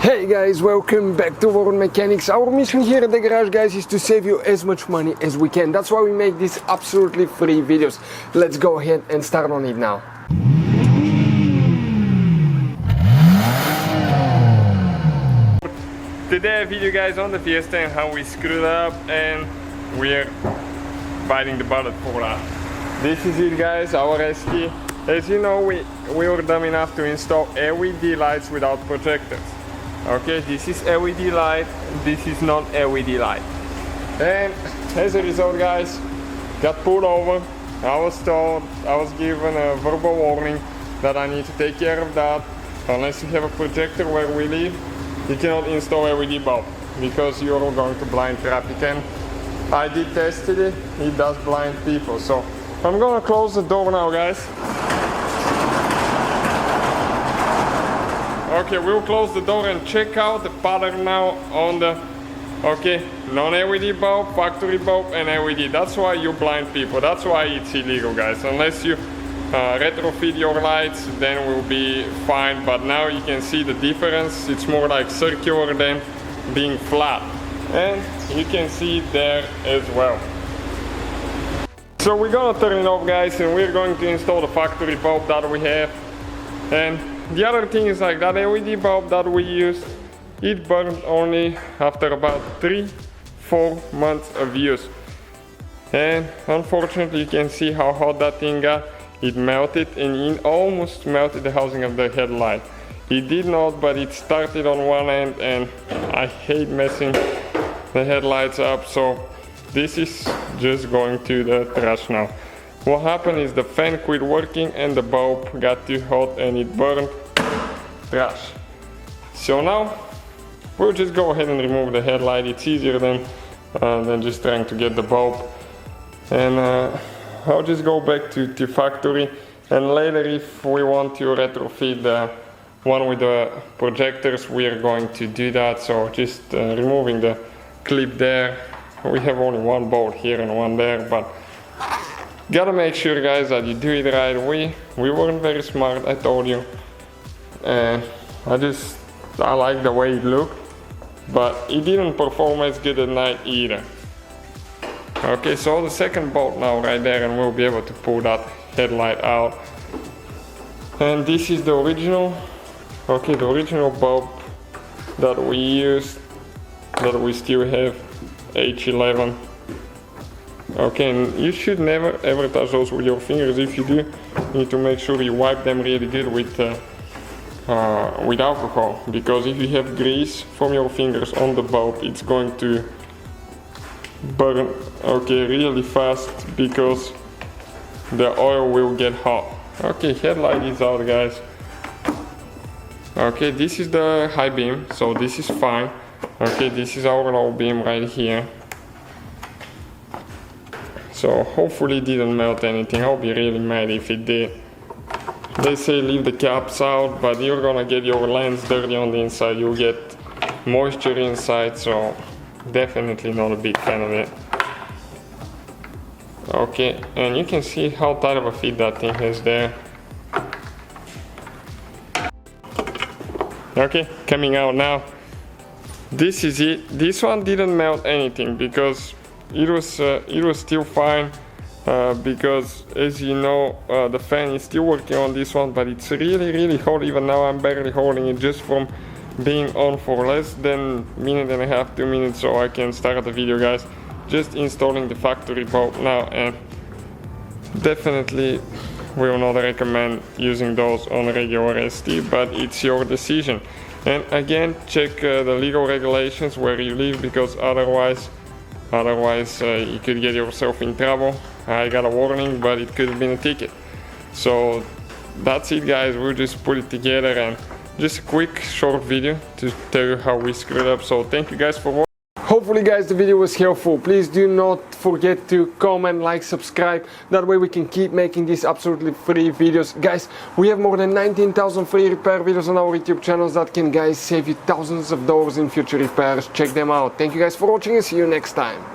Hey guys, welcome back to World Mechanics. Our mission here at the garage, guys, is to save you as much money as we can. That's why we make these absolutely free videos. Let's go ahead and start on it now. Today I video guys on the Fiesta and how we screwed up, and we're biting the bullet for that. This is it guys, our ST. As you know, we were dumb enough to install LED lights without projectors. Okay, this is LED light, this is not LED light. And as a result guys, got pulled over. I was told, I was given a verbal warning that I need to take care of that. Unless you have a projector where we live, you cannot install LED bulb because you're going to blind traffic. And I did tested it, it does blind people. So I'm gonna close the door now guys. Okay, we'll close the door and check out the pattern now on the non-LED bulb, factory bulb and LED. That's why you blind people, that's why it's illegal guys. Unless you retrofit your lights, then we'll be fine. But now you can see the difference, it's more like circular than being flat. And you can see it there as well. So we're gonna turn it off guys, and we're going to install the factory bulb that we have. And the other thing is like that LED bulb that we used, it burned only after about 3-4 months of use. And unfortunately you can see how hot that thing got. It melted and it almost melted the housing of the headlight. It did not, but it started on one end, and I hate messing the headlights up, so this is just going to the trash now. What happened is the fan quit working and the bulb got too hot and it burned. Trash. So now we'll just go ahead and remove the headlight. It's easier than just trying to get the bulb. And I'll just go back to factory, and later if we want to retrofit the one with the projectors, we are going to do that. So just removing the clip there. We have only one bolt here and one there, but gotta make sure guys that you do it right. We weren't very smart, I told you. And I like the way it looked, but it didn't perform as good at night either. Okay, so the second bolt now right there, and we'll be able to pull that headlight out. And this is the original, the original bulb that we used, that we still have, H11. Okay, and you should never ever touch those with your fingers. If you do, you need to make sure you wipe them really good with alcohol, because if you have grease from your fingers on the bulb, it's going to burn really fast because the oil will get hot. Okay, headlight is out guys. Okay, this is the high beam, so this is fine. Okay, this is our low beam right here. So hopefully it didn't melt anything. I'll be really mad if it did. They say leave the caps out, but you're gonna get your lens dirty on the inside. You'll get moisture inside, so definitely not a big fan of it. Okay, and you can see how tight of a fit that thing has there. Okay, coming out now. This is it. This one didn't melt anything because it was still fine. Because as you know, the fan is still working on this one, but it's really hot. Even now I'm barely holding it just from being on for less than a minute and a half, 2 minutes, so I can start the video guys. Just installing the factory bulb now, and definitely will not recommend using those on regular ST, but it's your decision. And again, check the legal regulations where you live, because otherwise you could get yourself in trouble. I got a warning, but it could have been a ticket. So that's it guys, we'll just put it together, and just a quick short video to tell you how we screwed up. So thank you guys for watching. Hopefully guys the video was helpful. Please do not forget to comment, like, subscribe. That way we can keep making these absolutely free videos. Guys, we have more than 19,000 free repair videos on our YouTube channels that can guys save you thousands of dollars in future repairs. Check them out. Thank you guys for watching and see you next time.